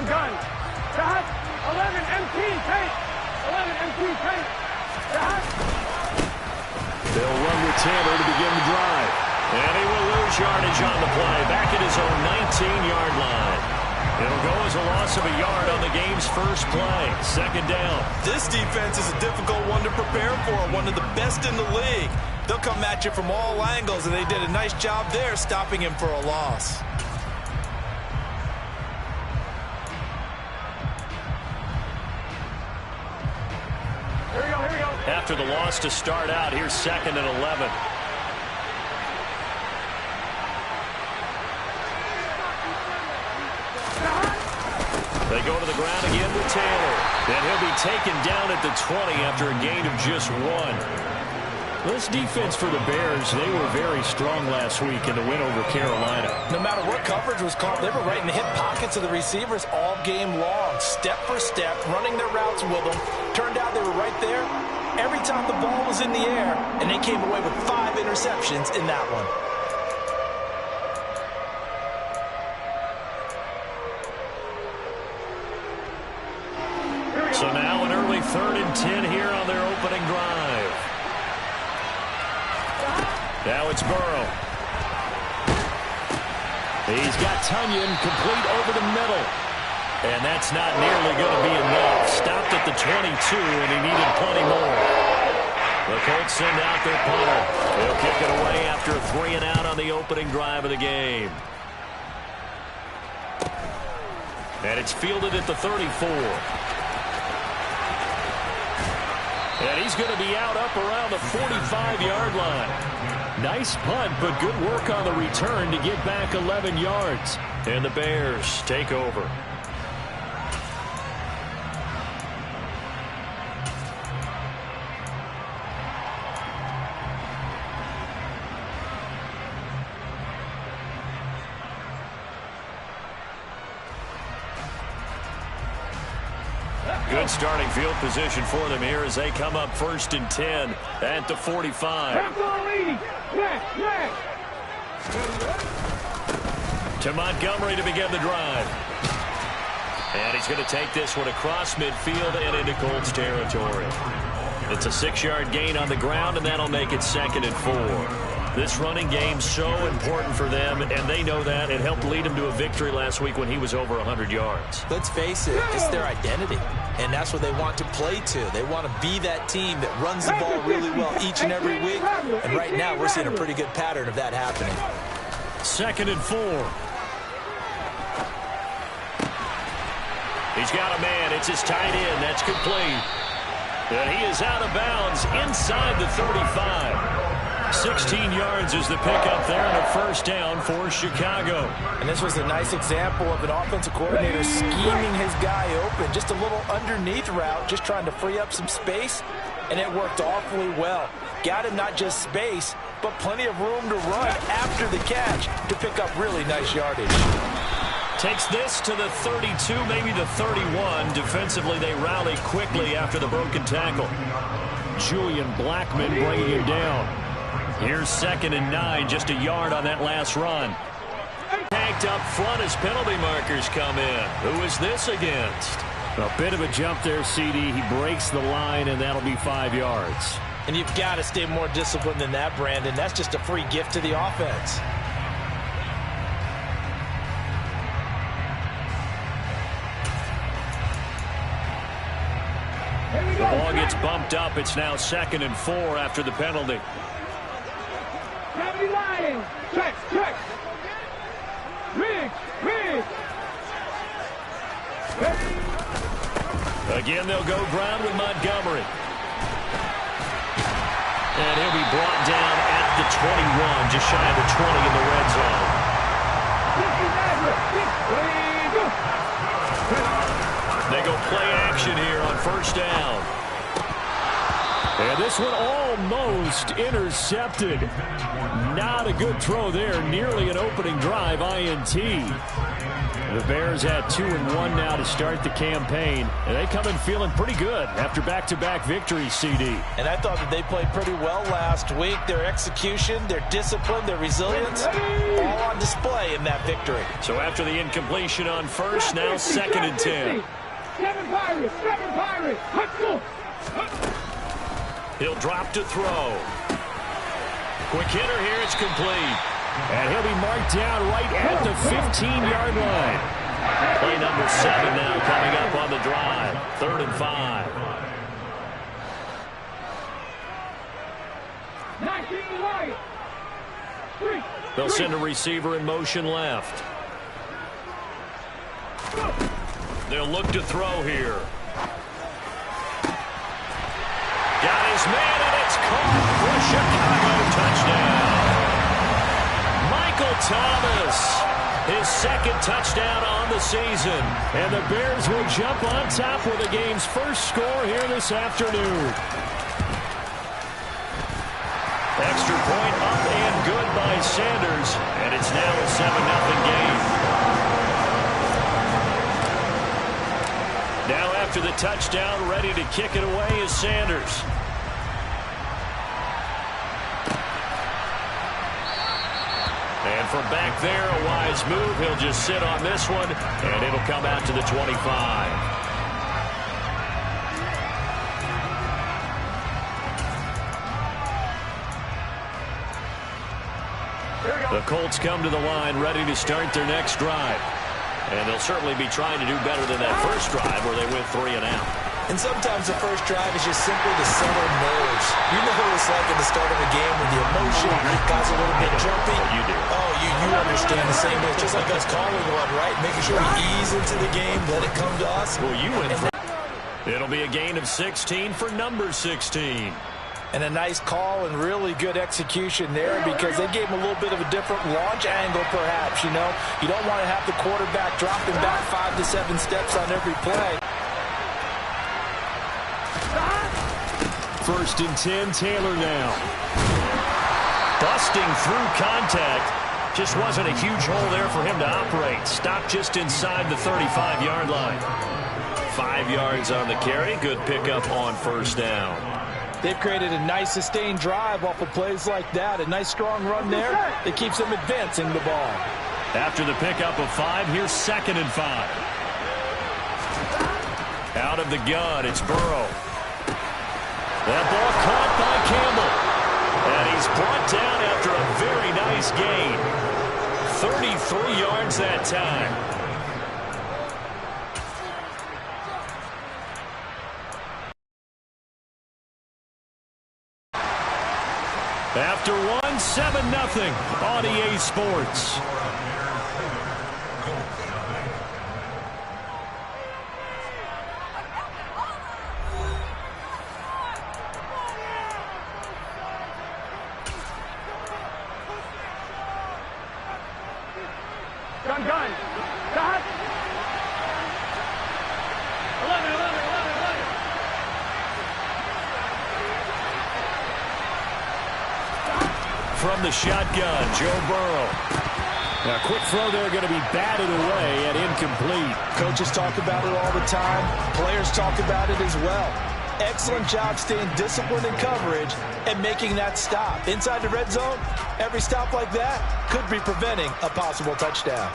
gun. Shot. 11 MT tape. 11 MT tape. Shot. They'll run with Taylor to begin the drive. And he will lose yardage on the play. Back at his own 19-yard line. It'll go as a loss of a yard on the game's first play. Second down. This defense is a difficult one to prepare for. One of the best in the league. They'll come at you from all angles, and they did a nice job there stopping him for a loss. Here we go, here we go. After the loss to start out, here's 2nd and 11. They go to the ground again with Taylor. And he'll be taken down at the 20 after a gain of just 1. This defense for the Bears, they were very strong last week in the win over Carolina. No matter what coverage was called, they were right in the hip pockets of the receivers all game long. Step for step, running their routes with them. Turned out they were right there every time the ball was in the air, and they came away with 5 interceptions in that one. So now an early 3rd and 10 here on their opening drive. Now it's Burrow. He's got Tunyon complete over the middle. And that's not nearly going to be enough. Stopped at the 22, and he needed plenty more. The Colts send out their punter. He'll kick it away after a 3 and out on the opening drive of the game. And it's fielded at the 34. And he's going to be out up around the 45-yard line. Nice punt, but good work on the return to get back 11 yards. And the Bears take over. Good starting field position for them here as they come up 1st and 10 at the 45. To Montgomery to begin the drive. And he's going to take this one across midfield and into Colts territory. It's a 6-yard gain on the ground, and that'll make it 2nd and 4. This running game's so important for them, and they know that. It helped lead him to a victory last week when he was over 100 yards. Let's face it, it's their identity, and that's what they want to play to. They want to be that team that runs the ball really well each and every week, and right now we're seeing a pretty good pattern of that happening. 2nd and 4. He's got a man. It's his tight end. That's complete. And he is out of bounds inside the 35. 16 yards is the pickup there and a 1st down for Chicago. And this was a nice example of an offensive coordinator scheming his guy open. Just a little underneath route, just trying to free up some space, and it worked awfully well. Got him not just space, but plenty of room to run after the catch to pick up really nice yardage. Takes this to the 32, maybe the 31. Defensively, they rally quickly after the broken tackle. Julian Blackmon bringing him down. Here's 2nd and 9, just a yard on that last run. Tanked up front as penalty markers come in. Who is this against? A bit of a jump there, CD. He breaks the line, and that'll be 5 yards. And you've got to stay more disciplined than that, Brandon. That's just a free gift to the offense. The ball gets bumped up. It's now 2nd and 4 after the penalty. Check. Again, they'll go ground with Montgomery. And he'll be brought down at the 21, just shy of the 20 in the red zone. They go play action here on 1st down. And this one almost intercepted. Not a good throw there. Nearly an opening drive INT. The Bears had 2-1 now to start the campaign. And they come in feeling pretty good after back-to-back victories, CD. And I thought that they played pretty well last week. Their execution, their discipline, their resilience, all on display in that victory. So after the incompletion on first, now 2nd and 10. 7 Pirates, 7 Pirates. Let's go. He'll drop to throw. Quick hitter here, it's complete. And he'll be marked down right at the 15-yard line. Play number 7 now coming up on the drive. 3rd and 5. 19 right. They'll send a receiver in motion left. They'll look to throw here. Got his man, and it's caught for a Chicago touchdown. Michael Thomas, his 2nd touchdown on the season. And the Bears will jump on top with the game's first score here this afternoon. Extra point up and good by Sanders. And it's now a 7-0 game. Now after the touchdown, ready to kick it away is Sanders. And from back there, a wise move. He'll just sit on this one, and it'll come out to the 25. The Colts come to the line, ready to start their next drive. And they'll certainly be trying to do better than that first drive where they went 3 and out. And sometimes the first drive is just simply to settle nerves. You know what it's like at the start of a game with the emotion, guys a little bit jumpy. You do. Oh, you understand the same way. It's just like us calling one, right? Making sure we ease into the game, let it come to us. Well, you went for it'll be a gain of 16 for number 16. And a nice call and really good execution there because they gave him a little bit of a different launch angle perhaps, you know. You don't want to have the quarterback dropping back 5 to 7 steps on every play. 1st and 10, Taylor now. Busting through contact. Just wasn't a huge hole there for him to operate. Stopped just inside the 35-yard line. 5 yards on the carry. Good pickup on 1st down. They've created a nice sustained drive off of plays like that. A nice strong run there that keeps them advancing the ball. After the pickup of 5, here's 2nd and 5. Out of the gun, it's Burrow. That ball caught by Campbell. And he's brought down after a very nice gain. 33 yards that time. After 1, 7-0 on EA Sports. Gun. Dot. 11. From the shotgun, Joe Burrow. Now, quick throw there going to be batted away and incomplete. Coaches talk about it all the time. Players talk about it as well. Excellent job staying disciplined in coverage and making that stop. Inside the red zone, every stop like that could be preventing a possible touchdown.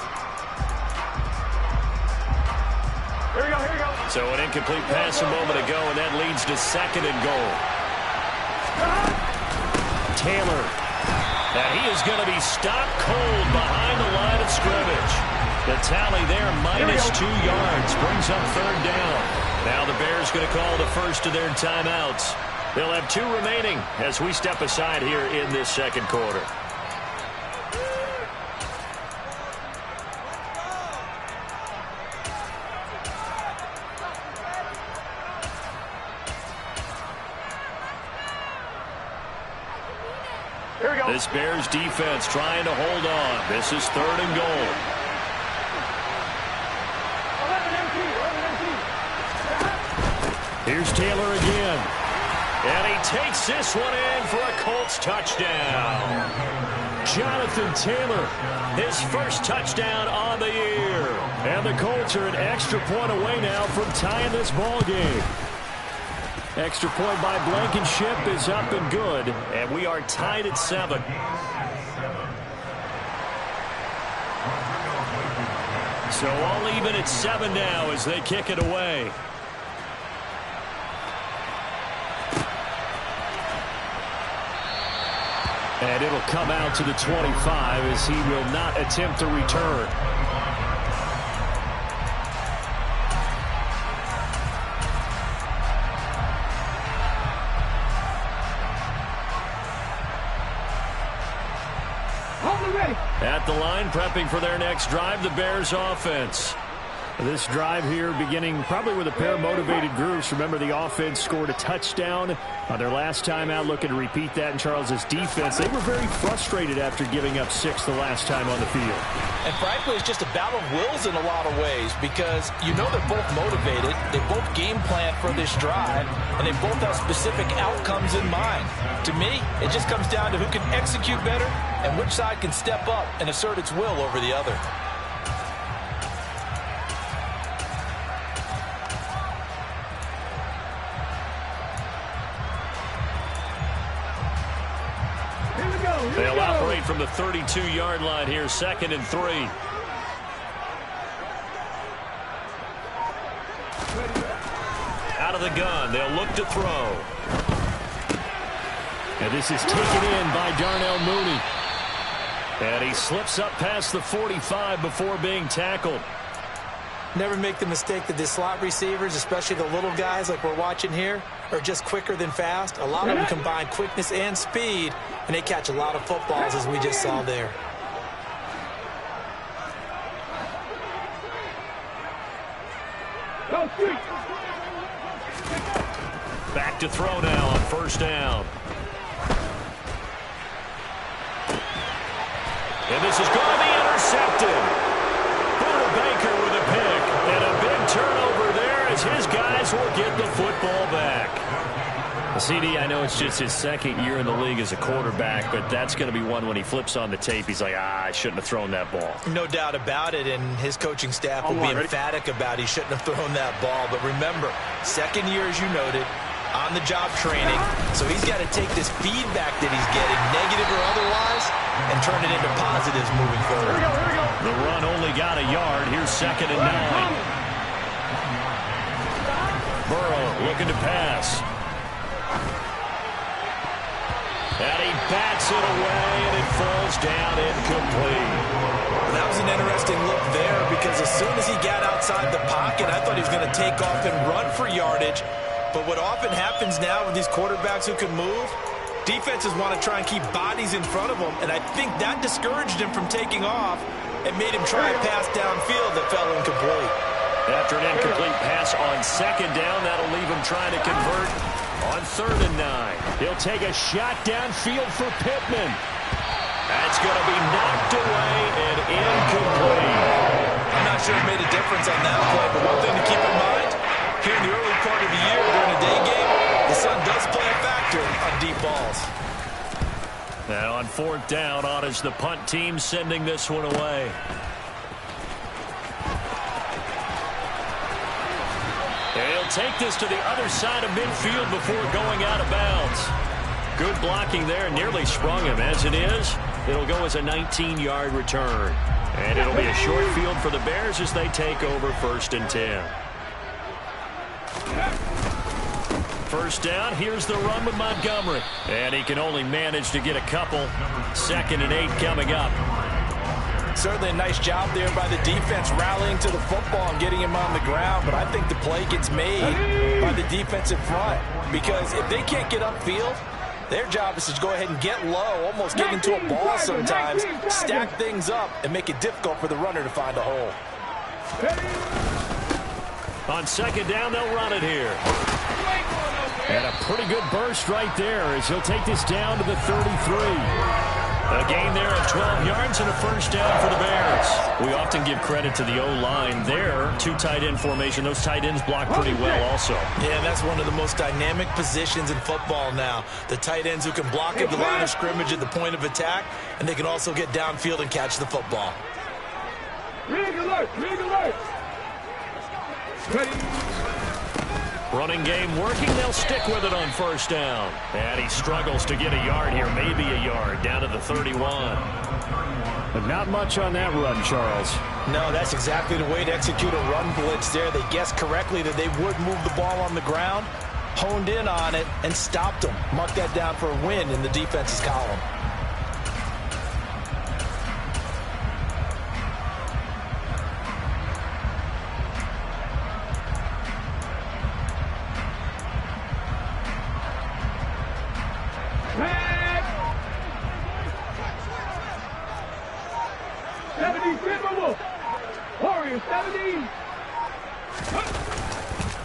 Here we go. So an incomplete pass a moment ago, and that leads to 2nd and goal. Taylor. Now he is going to be stopped cold behind the line of scrimmage. The tally there, -2 yards, brings up 3rd down. Now the Bears going to call the first of their timeouts. They'll have 2 remaining as we step aside here in this 2nd quarter. Here we go. This Bears defense trying to hold on. This is 3rd and goal. 11 empty. Here's Taylor again. And he takes this one in for a Colts touchdown. Jonathan Taylor, his first touchdown on the year. And the Colts are an extra point away now from tying this ball game. Extra point by Blankenship is up and good. And we are tied at 7. So all even at 7 now as they kick it away. And it'll come out to the 25 as he will not attempt to return. At the line, prepping for their next drive, the Bears offense. This drive here beginning probably with a pair of motivated groups. Remember, the offense scored a touchdown on their last time out, looking to repeat that in Charles's defense. They were very frustrated after giving up 6 the last time on the field. And frankly, it's just a battle of wills in a lot of ways because you know they're both motivated, they both game plan for this drive, and they both have specific outcomes in mind. To me, it just comes down to who can execute better and which side can step up and assert its will over the other. They'll operate from the 32-yard line here, 2nd and 3. Out of the gun, they'll look to throw. And this is taken in by Darnell Mooney. And he slips up past the 45 before being tackled. Never make the mistake that the slot receivers, especially the little guys like we're watching here, are just quicker than fast. A lot of them combine quickness and speed, and they catch a lot of footballs, as we just saw there. Back to throw now on 1st down. And this is going to be intercepted. Baker with a pick, and a big turnover there as his guys will get the football back. CD, I know it's just his 2nd year in the league as a quarterback, but that's going to be one when he flips on the tape, he's like, I shouldn't have thrown that ball. No doubt about it, and his coaching staff will be emphatic about he shouldn't have thrown that ball. But remember, 2nd year, as you noted, on-the-job training, so he's got to take this feedback that he's getting, negative or otherwise, and turn it into positives moving forward. Here we go. The run only got a yard. Here's 2nd and 9. Burrow looking to pass. And he bats it away, and it falls down incomplete. That was an interesting look there because as soon as he got outside the pocket, I thought he was going to take off and run for yardage. But what often happens now with these quarterbacks who can move, defenses want to try and keep bodies in front of them, and I think that discouraged him from taking off and made him try a pass downfield that fell incomplete. After an incomplete pass on 2nd down, that'll leave him trying to convert on 3rd and 9. He'll take a shot downfield for Pittman. That's going to be knocked away and incomplete. I'm not sure it made a difference on that play, but one thing to keep in mind, here in the early part of the year during a day game, the sun does play a factor on deep balls. Now on 4th down, on is the punt team sending this one away. They'll take this to the other side of midfield before going out of bounds. Good blocking there, nearly sprung him. As it is, it'll go as a 19-yard return. And it'll be a short field for the Bears as they take over 1st and 10. 1st down, here's the run with Montgomery. And he can only manage to get a couple. 2nd and 8 coming up. Certainly a nice job there by the defense rallying to the football and getting him on the ground, but I think the play gets made by the defensive front because if they can't get upfield, their job is to go ahead and get low, almost get into a ball sometimes, stack things up, and make it difficult for the runner to find a hole. On 2nd down, they'll run it here. And a pretty good burst right there as he'll take this down to the 33. A gain there of 12 yards and a first down for the Bears. We often give credit to the O-line there. Two tight end formation. Those tight ends block pretty well also. Yeah, that's one of the most dynamic positions in football now. The tight ends who can block at the line of scrimmage at the point of attack, and they can also get downfield and catch the football. Rig alert! Rig alert! Ready. Running game working. They'll stick with it on first down. And he struggles to get a yard here, maybe a yard, down to the 31. But not much on that run, Charles. No, that's exactly the way to execute a run blitz there. They guessed correctly that they would move the ball on the ground, honed in on it, and stopped them. Mark that down for a win in the defense's column.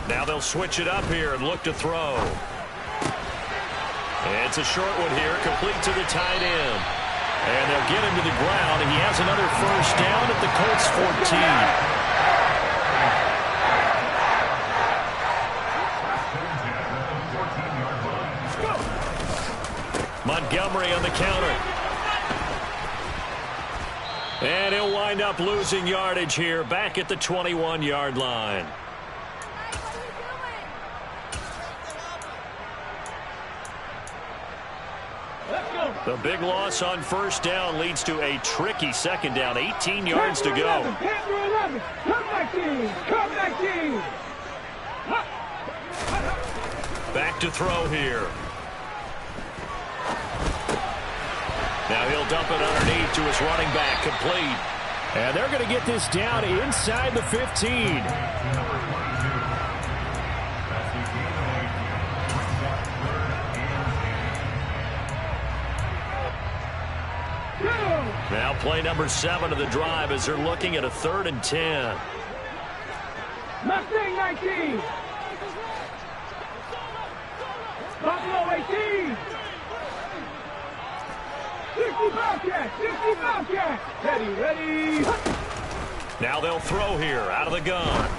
Now they'll switch it up here and look to throw. It's a short one here, complete to the tight end. And they'll get him to the ground, and he has another first down at the Colts 14. Montgomery on the counter. And he'll wind up losing yardage here, back at the 21-yard line. The big loss on first down leads to a tricky second down. 18 yards to go. Come back, team! Come back, team! Back to throw here. Now he'll dump it underneath to his running back, complete. And they're going to get this down inside the 15. Now play number 7 of the drive as they're looking at a 3rd and 10. Mustang 19. Buffalo 18. 60 Bobcat. 60 Bobcat. Ready. Now they'll throw here out of the gun.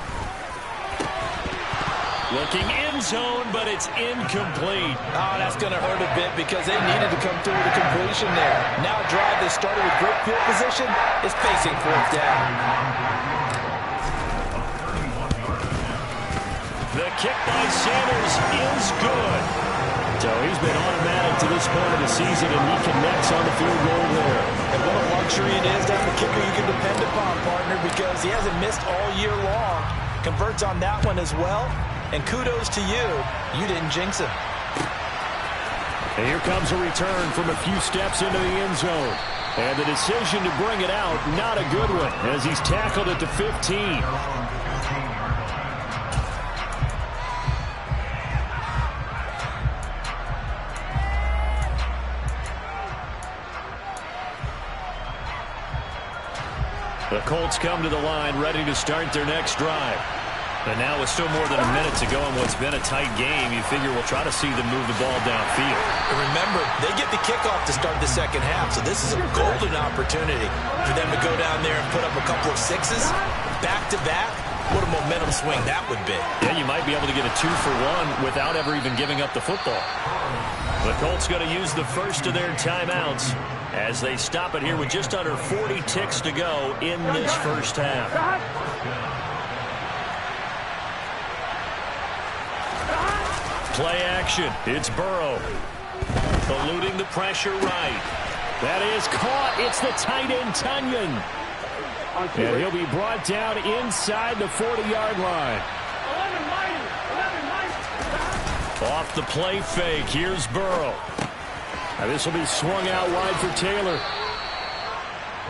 Looking end zone, but it's incomplete. Oh, that's going to hurt a bit because they needed to come through with a completion there. Now a drive that started with great field position is facing 4th down. The kick by Sanders is good. So he's been automatic to this point of the season, and he connects on the field goal there. And what a luxury it is to have a kicker you can depend upon, partner, because he hasn't missed all year long. Converts on that one as well. And kudos to you. You didn't jinx him. And here comes a return from a few steps into the end zone. And the decision to bring it out, not a good one, as he's tackled at the 15. The Colts come to the line, ready to start their next drive. And now with still more than a minute to go in what's been a tight game, you figure we'll try to see them move the ball downfield. And remember, they get the kickoff to start the second half, so this is a golden opportunity for them to go down there and put up a couple of sixes back-to-back. What a momentum swing that would be. Yeah, you might be able to get a 2-for-1 without ever even giving up the football. The Colts going to use the first of their timeouts as they stop it here with just under 40 ticks to go in this first half. Play action. It's Burrow. Eluding the pressure right. That is caught. It's the tight end, Tunyon. And he'll be brought down inside the 40-yard line. 11 Off the play fake. Here's Burrow. Now this will be swung out wide for Taylor.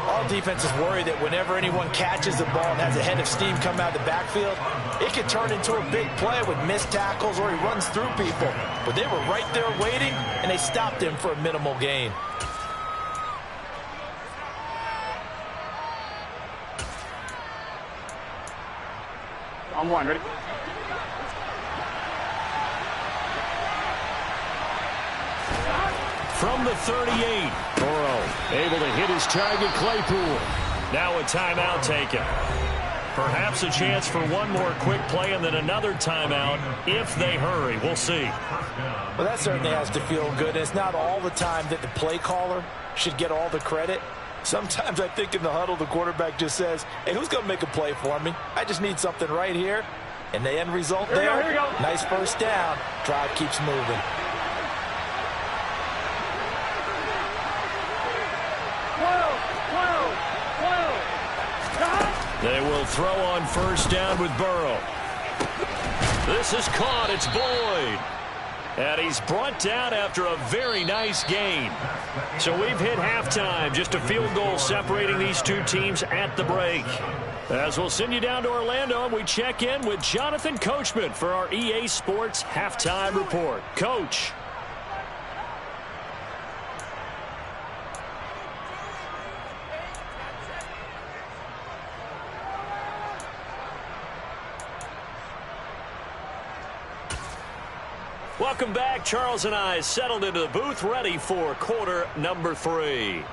All defenses worry that whenever anyone catches the ball and has a head of steam come out of the backfield, it could turn into a big play with missed tackles or he runs through people. But they were right there waiting, and they stopped him for a minimal gain. On one, ready? From the 38, Burrow able to hit his target, Claypool. now a timeout taken. Perhaps a chance for one more quick play and then another timeout if they hurry. We'll see. Well, that certainly has to feel good. It's not all the time that the play caller should get all the credit. Sometimes I think in the huddle, the quarterback just says, hey, who's going to make a play for me? I just need something right here. And the end result there, nice first down. Drive keeps moving. They will throw on first down with Burrow. This is caught. It's Boyd. And he's brought down after a very nice gain. So we've hit halftime. Just a field goal separating these two teams at the break. As we'll send you down to Orlando, and we check in with Jonathan Coachman for our EA Sports Halftime Report. Coach. Welcome back. Charles and I settled into the booth, ready for quarter number 3.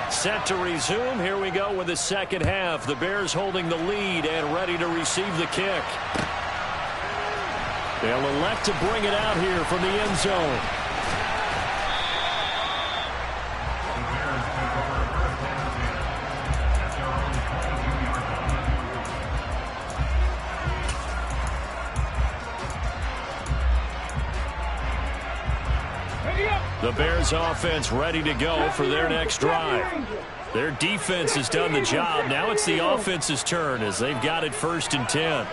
Set to resume. Here we go with the second half. The Bears holding the lead and ready to receive the kick. They'll elect to bring it out here from the end zone. The Bears offense ready to go for their next drive. Their defense has done the job. Now it's the offense's turn as they've got it 1st and 10.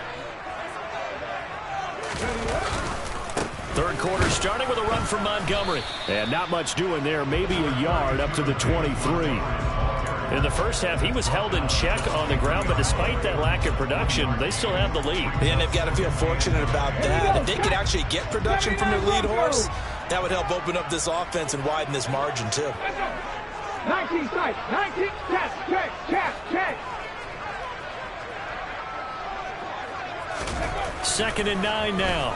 Third quarter starting with a run from Montgomery. And not much doing there. Maybe a yard up to the 23. In the first half, he was held in check on the ground, but despite that lack of production, they still have the lead. And they've got to feel fortunate about that. If they could actually get production from their lead horse, that would help open up this offense and widen this margin, too. 19 strikes, 19, check. 2nd and 9 now.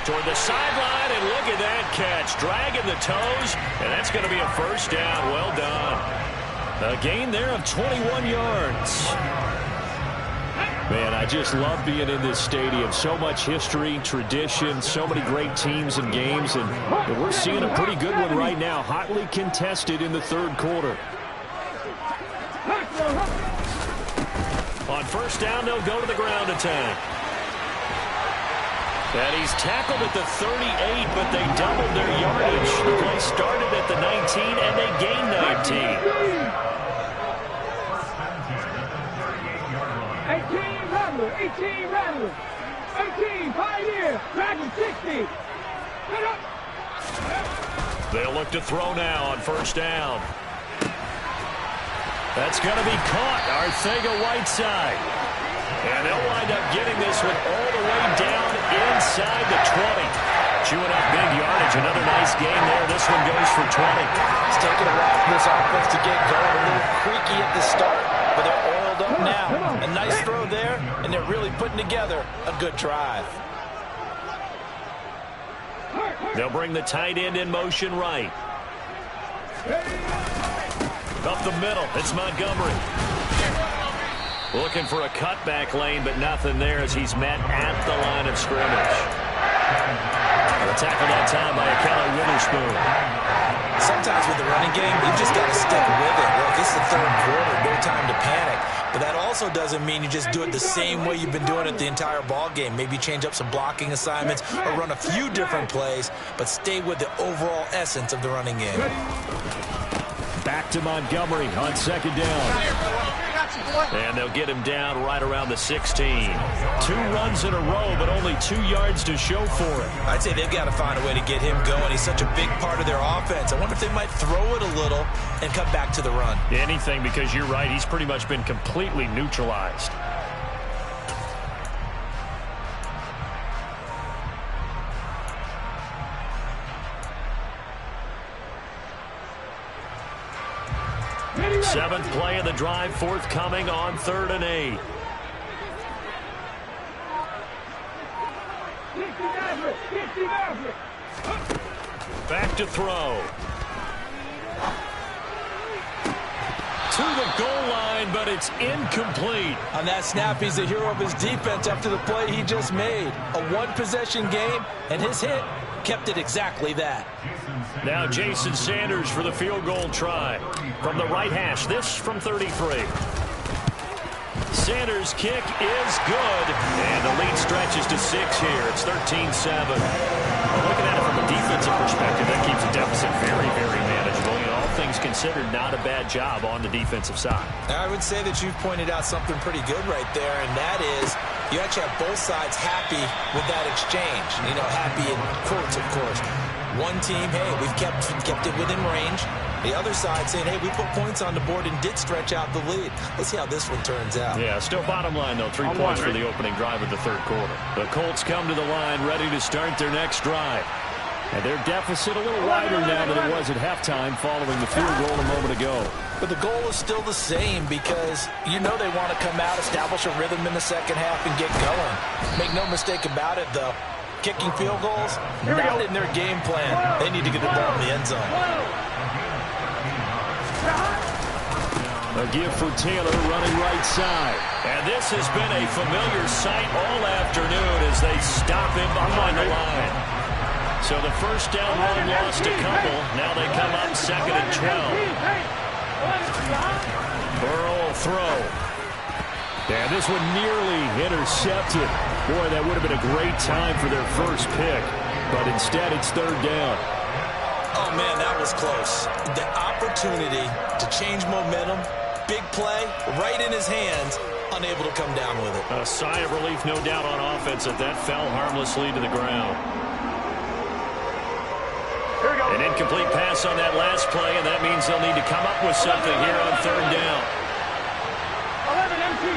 Toward the sideline, and look at that catch. Dragging the toes, and that's going to be a first down. Well done. A gain there of 21 yards. Man, I just love being in this stadium. So much history, tradition, so many great teams and games, and we're seeing a pretty good one right now. Hotly contested in the third quarter. On first down, they'll go to the ground attack. And he's tackled at the 38, but they doubled their yardage. The play started at the 19, and they gained 19. 18 Rattler, 18 Pioneer, Dragon 60. They'll look to throw now on first down. That's going to be caught. Arcega-Whiteside. And they'll wind up getting this one all the way down inside the 20. Chewing up big yardage. Another nice gain there. This one goes for 20. It's taking a while for this offense to get going. A little creaky at the start, but they're oiled up now. A nice throw there, and they're really putting together a good drive. They'll bring the tight end in motion right. Up the middle, it's Montgomery. Looking for a cutback lane, but nothing there as he's met at the line of scrimmage. The tackle that time by Kelly Witherspoon. Sometimes with the running game, you've just got to stick with it. Look, it's the third quarter, no time to panic. But that also doesn't mean you just do it the same way you've been doing it the entire ball game. Maybe change up some blocking assignments or run a few different plays, but stay with the overall essence of the running game. Back to Montgomery on second down. And they'll get him down right around the 16. 2 runs in a row, but only 2 yards to show for it. I'd say they've got to find a way to get him going. He's such a big part of their offense. I wonder if they might throw it a little and come back to the run. Anything, because you're right. He's pretty much been completely neutralized. Seventh play of the drive forthcoming on 3rd and 8. Back to throw. To the goal line, but it's incomplete. On that snap, he's the hero of his defense after the play he just made. A one-possession game, and his hit kept it exactly that. Now Jason Sanders for the field goal try. From the right hash, this from 33. Sanders' kick is good, and the lead stretches to 6 here. It's 13-7. Looking at it from a defensive perspective, that keeps the deficit very, very manageable. You know, all things considered, not a bad job on the defensive side. I would say that you've pointed out something pretty good right there, and that is you actually have both sides happy with that exchange. You know, happy in quotes, of course. One team, hey, we've kept it within range. The other side saying, hey, we put points on the board and did stretch out the lead. Let's see how this one turns out. Yeah, still bottom line, though. 3 points for the opening drive of the third quarter. The Colts come to the line, ready to start their next drive. And their deficit a little wider now than it was at halftime following the field goal a moment ago. But the goal is still the same because you know they want to come out, establish a rhythm in the second half, and get going. Make no mistake about it, though. Kicking field goals, not in their game plan. They need to get the ball in the end zone. A give for Taylor running right side. And this has been a familiar sight all afternoon as they stop him behind the line. So the first down run lost a couple. Now they come up 2nd and 12. Burrow will throw. And this one nearly intercepted. Boy, that would have been a great time for their first pick. But instead, it's 3rd down. Oh, man, that was close. The opportunity to change momentum, big play, right in his hands, unable to come down with it. A sigh of relief, no doubt, on offense that fell harmlessly to the ground. An incomplete pass on that last play, and that means they'll need to come up with something here on 3rd down. 11 empty.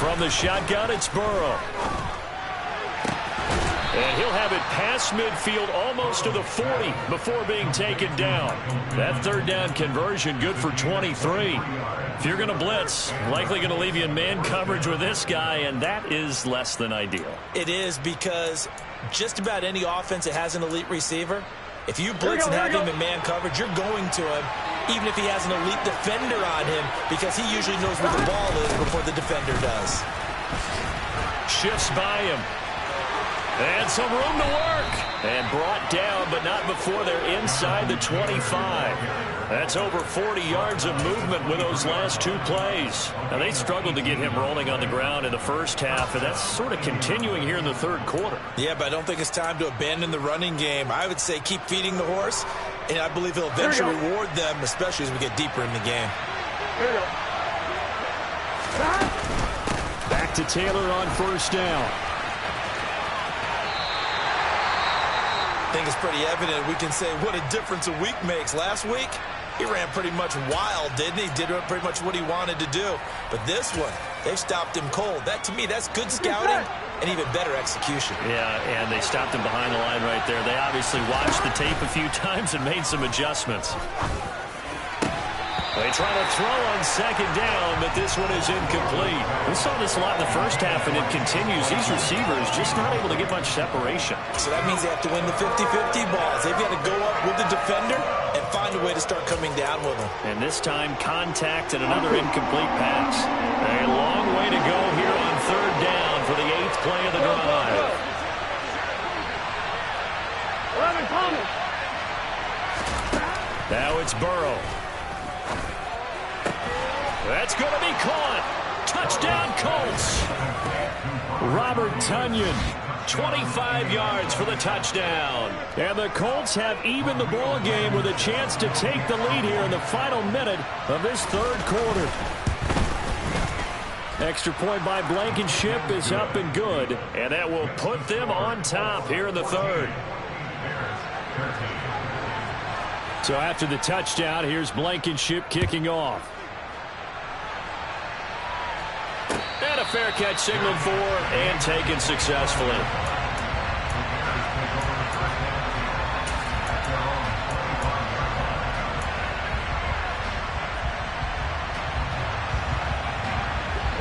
From the shotgun, it's Burrow. And he'll have it past midfield almost to the 40 before being taken down. That 3rd down conversion good for 23. If you're going to blitz, likely going to leave you in man coverage with this guy, and that is less than ideal. It is because just about any offense that has an elite receiver, if you blitz and have him in man coverage, you're going to him, even if he has an elite defender on him, because he usually knows where the ball is before the defender does. Shifts by him. And some room to work. And brought down, but not before they're inside the 25. That's over 40 yards of movement with those last 2 plays. Now, they struggled to get him rolling on the ground in the first half, and that's sort of continuing here in the third quarter. Yeah, but I don't think it's time to abandon the running game. I would say keep feeding the horse, and I believe he'll eventually reward them, especially as we get deeper in the game. Back to Taylor on first down. I think it's pretty evident. We can say what a difference a week makes. Last week, he ran pretty much wild, didn't he? Did pretty much what he wanted to do. But this one, they've stopped him cold. That, to me, that's good scouting and even better execution. Yeah, and they stopped him behind the line right there. They obviously watched the tape a few times and made some adjustments. They try to throw on second down, but this one is incomplete. We saw this a lot in the first half, and it continues. These receivers just not able to get much separation. So that means they have to win the 50-50 balls. They've got to go up with the defender and find a way to start coming down with them. And this time, contact and another incomplete pass. A long way to go here on third down for the 8th play of the drive. 11 Thomas. Now it's Burrow. That's going to be caught. Touchdown, Colts. Robert Tonyan, 25 yards for the touchdown. And the Colts have evened the ball game with a chance to take the lead here in the final minute of this third quarter. Extra point by Blankenship is up and good. And that will put them on top here in the third. So after the touchdown, here's Blankenship kicking off. And a fair catch signaled for and taken successfully.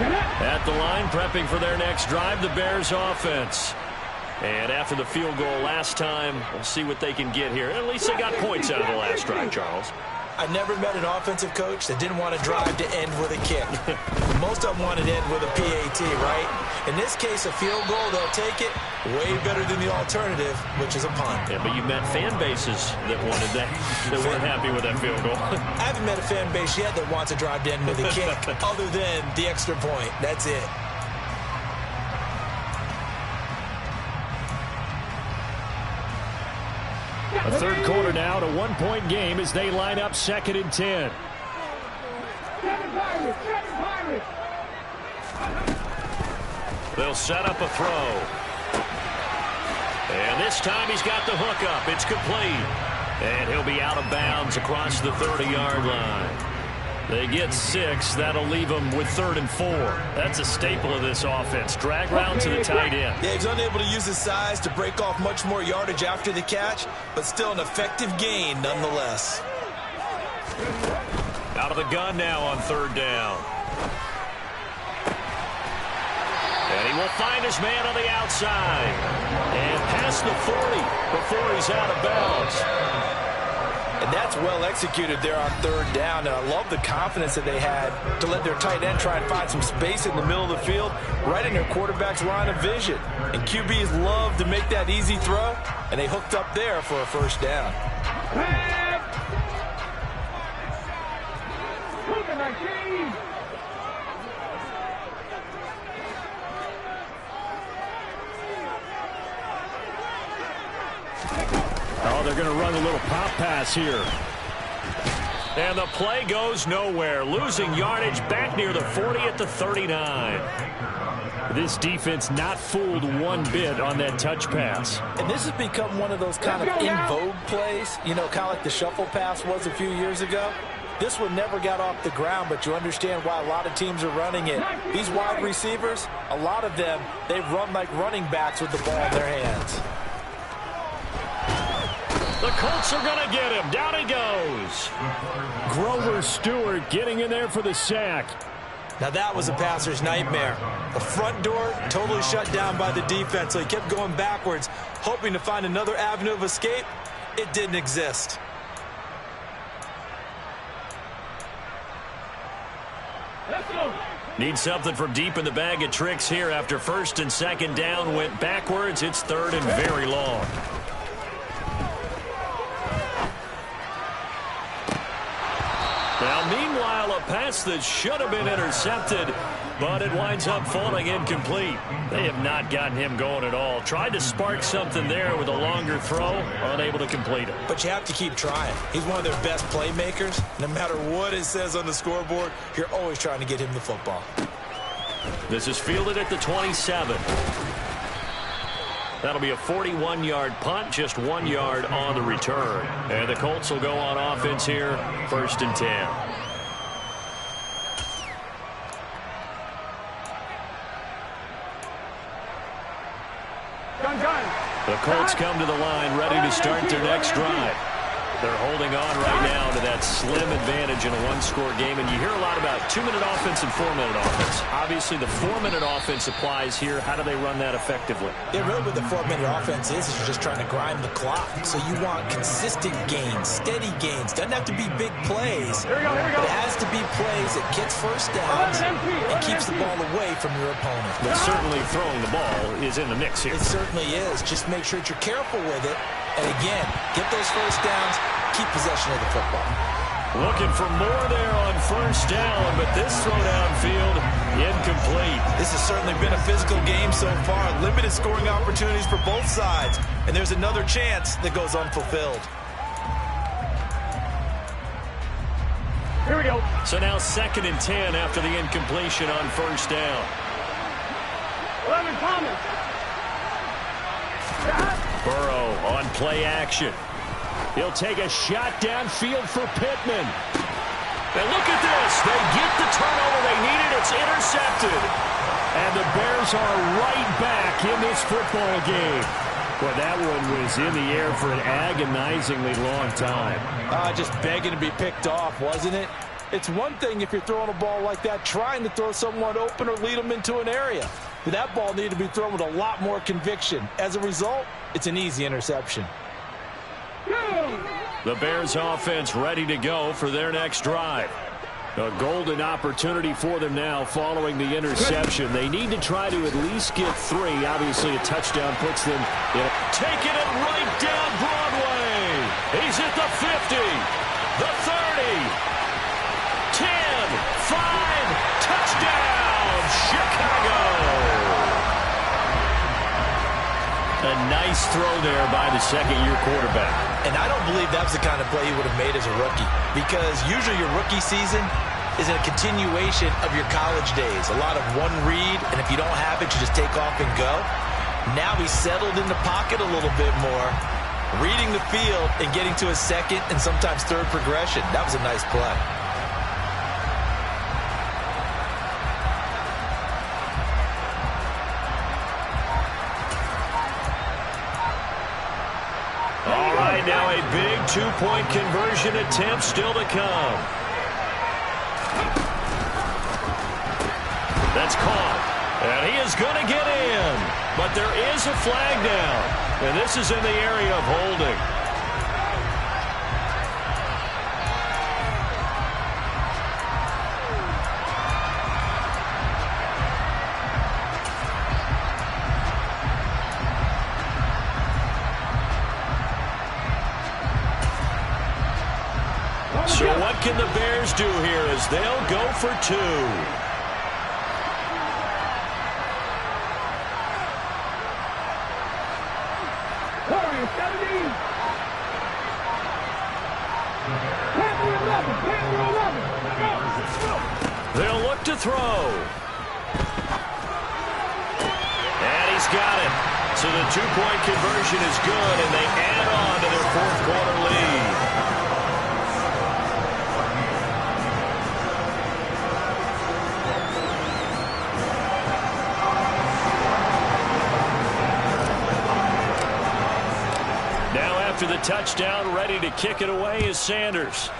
At the line, prepping for their next drive, the Bears offense. And after the field goal last time, we'll see what they can get here. At least they got points out of the last drive, Charles. I never met an offensive coach that didn't want to drive to end with a kick. Most of them wanted to end with a PAT, right? In this case, a field goal, they'll take it way better than the alternative, which is a punt. Yeah, but you met fan bases that wanted that, that weren't happy with that field goal. I haven't met a fan base yet that wants to drive to end with a kick other than the extra point. That's it. A third quarter now, to 1-point game as they line up 2nd and 10. They'll set up a throw. And this time he's got the hook up. It's complete. And he'll be out of bounds across the 30-yard line. They get 6. That'll leave them with 3rd and 4. That's a staple of this offense. Drag round to the tight end. Yeah, he's unable to use his size to break off much more yardage after the catch, but still an effective gain nonetheless. Out of the gun now on 3rd down. And he will find his man on the outside. And past the 40 before he's out of bounds. And that's well executed there on 3rd down. And I love the confidence that they had to let their tight end try and find some space in the middle of the field, right in their quarterback's line of vision. And QBs love to make that easy throw, and they hooked up there for a 1st down. Oh, they're going to run a little pop pass here. And the play goes nowhere. Losing yardage back near the 40 at the 39. This defense not fooled one bit on that touch pass. And this has become one of those kind of in vogue plays, you know, kind of like the shuffle pass was a few years ago. This one never got off the ground, but you understand why a lot of teams are running it. These wide receivers, a lot of them, they run like running backs with the ball in their hands. The Colts are going to get him. Down he goes. Grover Stewart getting in there for the sack. Now that was a passer's nightmare. The front door totally shut down by the defense, so he kept going backwards, hoping to find another avenue of escape. It didn't exist. Need something from deep in the bag of tricks here after 1st and 2nd down went backwards. It's 3rd and very long. Now, meanwhile, a pass that should have been intercepted, but it winds up falling incomplete. They have not gotten him going at all. Tried to spark something there with a longer throw, unable to complete it. But you have to keep trying. He's one of their best playmakers. No matter what it says on the scoreboard, you're always trying to get him the football. This is fielded at the 27. That'll be a 41-yard punt, just 1 yard on the return. And the Colts will go on offense here, 1st and 10. The Colts come to the line, ready to start their next drive. They're holding on right now to that slim advantage in a one-score game. And you hear a lot about 2-minute offense and 4-minute offense. Obviously, the 4-minute offense applies here. How do they run that effectively? Yeah, really what the 4-minute offense is you're just trying to grind the clock. So you want consistent gains, steady gains. Doesn't have to be big plays. Here we go. But it has to be plays that gets first downs and keeps the ball away from your opponent. But certainly throwing the ball is in the mix here. It certainly is. Just make sure that you're careful with it. And again, get those first downs, keep possession of the football. Looking for more there on 1st down, but this throw downfield incomplete. This has certainly been a physical game so far. Limited scoring opportunities for both sides. And there's another chance that goes unfulfilled. Here we go. So now 2nd and 10 after the incompletion on 1st down. 11 Thomas. Burrow on play action. He'll take a shot downfield for Pittman. And look at this. They get the turnover they needed. It's intercepted. And the Bears are right back in this football game. Well, that one was in the air for an agonizingly long time. Just begging to be picked off, wasn't it? It's one thing if you're throwing a ball like that, trying to throw someone open or lead them into an area. But that ball needed to be thrown with a lot more conviction. As a result, it's an easy interception. The Bears offense ready to go for their next drive. A golden opportunity for them now following the interception. They need to try to at least get 3. Obviously, a touchdown puts them in. Taking it right down Broadway. He's at the 50, the 30, 10, 5, touchdown, Chicago. A nice throw there by the second-year quarterback. And I don't believe that's the kind of play he would have made as a rookie, because usually your rookie season is a continuation of your college days. A lot of one read, and if you don't have it, you just take off and go. Now he's settled in the pocket a little bit more, reading the field and getting to his second and sometimes third progression. That was a nice play. All right, now a big two-point conversion attempt still to come. That's caught. And he is going to get in. But there is a flag down. And this is in the area of holding. So what can the Bears do here as they'll go for 2? They'll look to throw. And he's got it. So the two-point conversion is good, and they add on to their fourth-quarter lead. Now after the touchdown, ready to kick it away is Sanders.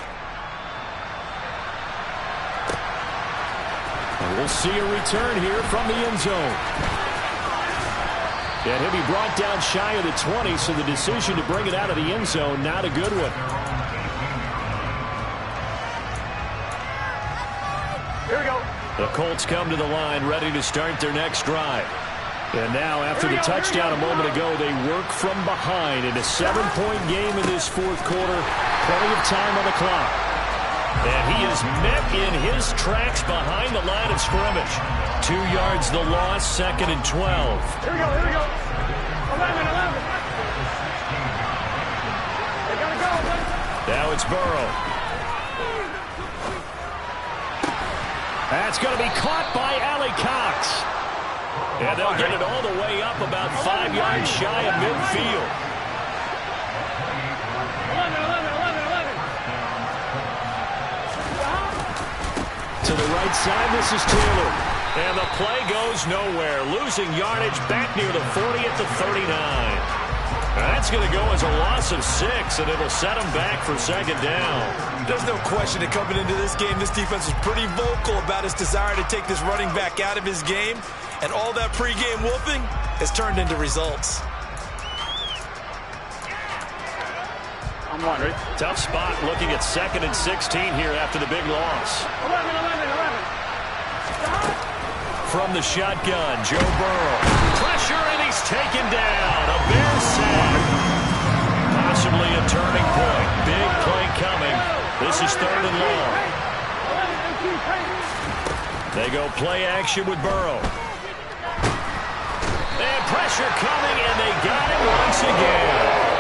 We'll see a return here from the end zone. And he'll be brought down shy of the 20, so the decision to bring it out of the end zone, not a good one. Here we go. The Colts come to the line, ready to start their next drive. And now, after the touchdown a moment ago, they work from behind in a 7-point game in this fourth quarter. Plenty of time on the clock. And he is met in his tracks behind the line of scrimmage. 2 yards the loss, 2nd and 12. Here we go, here we go. 11. They gotta go, buddy. Now it's Burrow. That's going to be caught by Allie Cox. And they'll get it all the way up about 5 yards shy of midfield. 11. To the right side, this is Taylor. And the play goes nowhere. Losing yardage back near the 40 at the 39. That's going to go as a loss of 6, and it'll set them back for 2nd down. There's no question that coming into this game, this defense was pretty vocal about its desire to take this running back out of his game. And all that pregame whooping has turned into results. I'm wondering. Tough spot looking at 2nd and 16 here after the big loss. 11. From the shotgun, Joe Burrow. Pressure, and he's taken down. A Bears sack. Possibly a turning point. Big play coming. This is 3rd and long. They go play action with Burrow. And pressure coming, and they got it once again.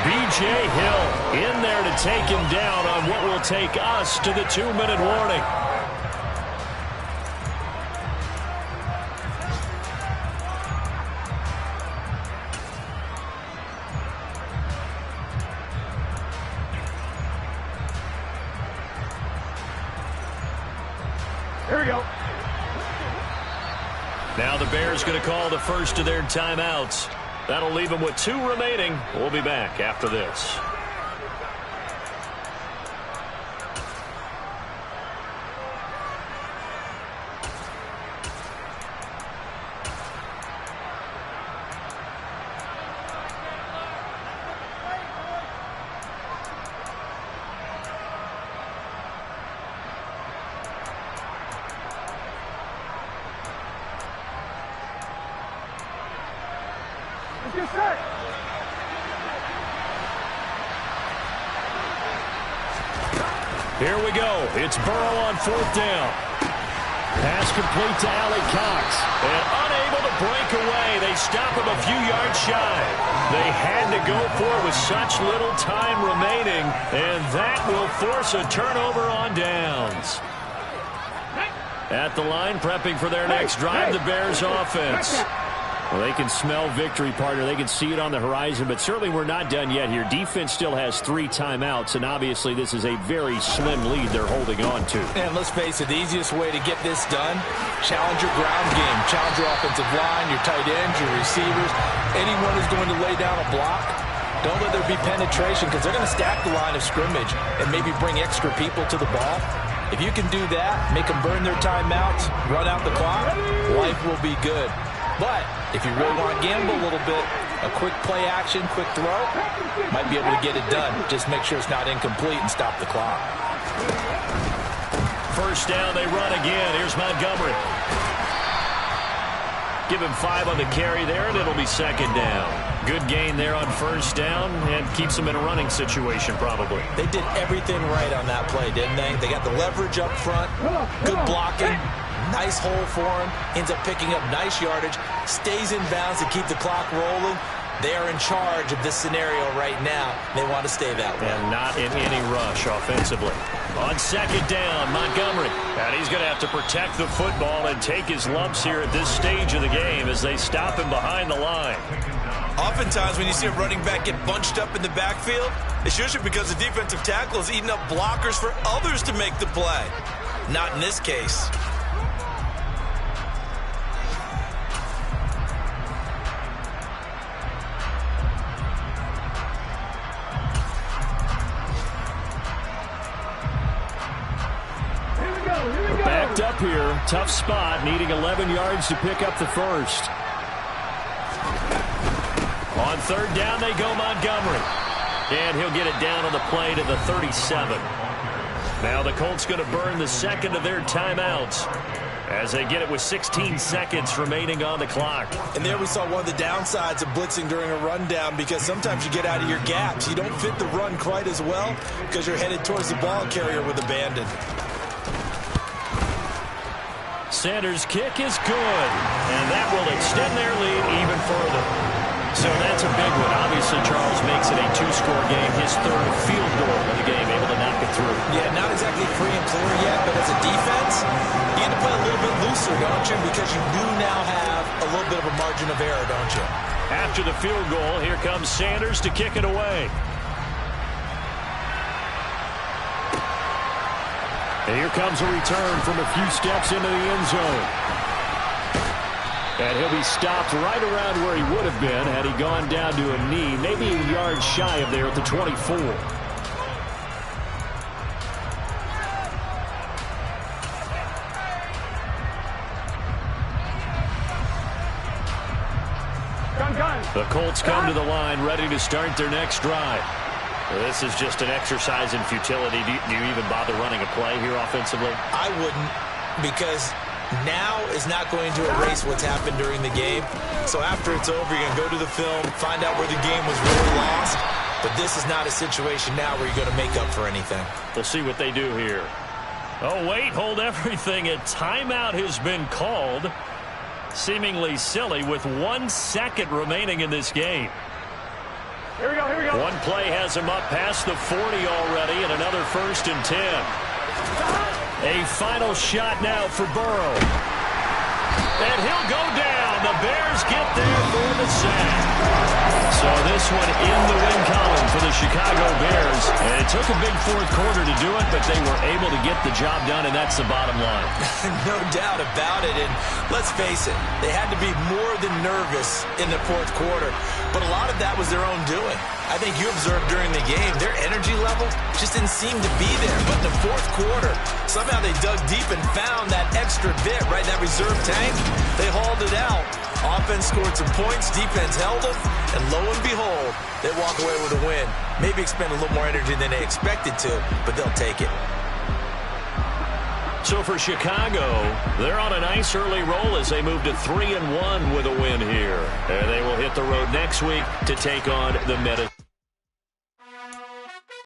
B.J. Hill in there to take him down on what will take us to the 2-minute warning. Here we go. Now the Bears going to call the first of their timeouts. That'll leave them with 2 remaining. We'll be back after this. You're set. Here we go. It's Burrow on 4th down. Pass complete to Allie Cox. And unable to break away. They stop him a few yards shy. They had to go for it with such little time remaining. And that will force a turnover on downs. At the line, prepping for their next drive, the Bears offense. Well, they can smell victory, partner. They can see it on the horizon, but certainly we're not done yet here. Defense still has 3 timeouts, and obviously this is a very slim lead they're holding on to. And let's face it, the easiest way to get this done, challenge your ground game. Challenge your offensive line, your tight ends, your receivers. Anyone who's going to lay down a block, don't let there be penetration because they're going to stack the line of scrimmage and maybe bring extra people to the ball. If you can do that, make them burn their timeouts, run out the clock, life will be good. But if you really want to gamble a little bit, a quick play action, quick throw, might be able to get it done. Just make sure it's not incomplete and stop the clock. First down, they run again. Here's Montgomery. Give him 5 on the carry there, and it'll be 2nd down. Good gain there on 1st down, and keeps them in a running situation probably. They did everything right on that play, didn't they? They got the leverage up front, good blocking. Nice hole for him. Ends up picking up nice yardage. Stays in bounds to keep the clock rolling. They are in charge of this scenario right now. They want to stay that way. And not in any rush offensively. On 2nd down, Montgomery. And he's going to have to protect the football and take his lumps here at this stage of the game as they stop him behind the line. Oftentimes when you see a running back get bunched up in the backfield, it's usually because the defensive tackle is eating up blockers for others to make the play. Not in this case. Backed up here, tough spot, needing 11 yards to pick up the first. On 3rd down, they go Montgomery. And he'll get it down on the play to the 37. Now the Colts going to burn the 2nd of their timeouts as they get it with 16 seconds remaining on the clock. And there we saw one of the downsides of blitzing during a rundown because sometimes you get out of your gaps. You don't fit the run quite as well because you're headed towards the ball carrier with abandon. Sanders' kick is good, and that will extend their lead even further. So that's a big one. Obviously, Charles makes it a 2-score game, his 3rd field goal of the game, able to knock it through. Yeah, not exactly free and clear yet, but as a defense, you need to play a little bit looser, don't you? Because you do now have a little bit of a margin of error, don't you? After the field goal, here comes Sanders to kick it away. And here comes a return from a few steps into the end zone. And he'll be stopped right around where he would have been had he gone down to a knee, maybe a yard shy of there at the 24. The Colts come to the line ready to start their next drive. This is just an exercise in futility. Do you even bother running a play here offensively? I wouldn't, because now is not going to erase what's happened during the game. So after it's over, you're going to go to the film, find out where the game was really lost. But this is not a situation now where you're going to make up for anything. We'll see what they do here. Oh, wait, hold everything. A timeout has been called. Seemingly silly with 1 second remaining in this game. Here we go, here we go. One play has him up past the 40 already, and another 1st and 10. A final shot now for Burrow. And he'll go down. The Bears get there for the sack. So this one in the win column for the Chicago Bears. And it took a big 4th quarter to do it, but they were able to get the job done, and that's the bottom line. No doubt about it. And let's face it, they had to be more than nervous in the 4th quarter. But a lot of that was their own doing. I think you observed during the game, their energy level just didn't seem to be there. But in the 4th quarter, somehow they dug deep and found that extra bit, right, that reserve tank. They hauled it out. Offense scored some points, defense held them, and lo and behold, they walk away with a win. Maybe expend a little more energy than they expected to, but they'll take it. So for Chicago, they're on a nice early roll as they move to 3-1 with a win here. And they will hit the road next week to take on the Minnesota.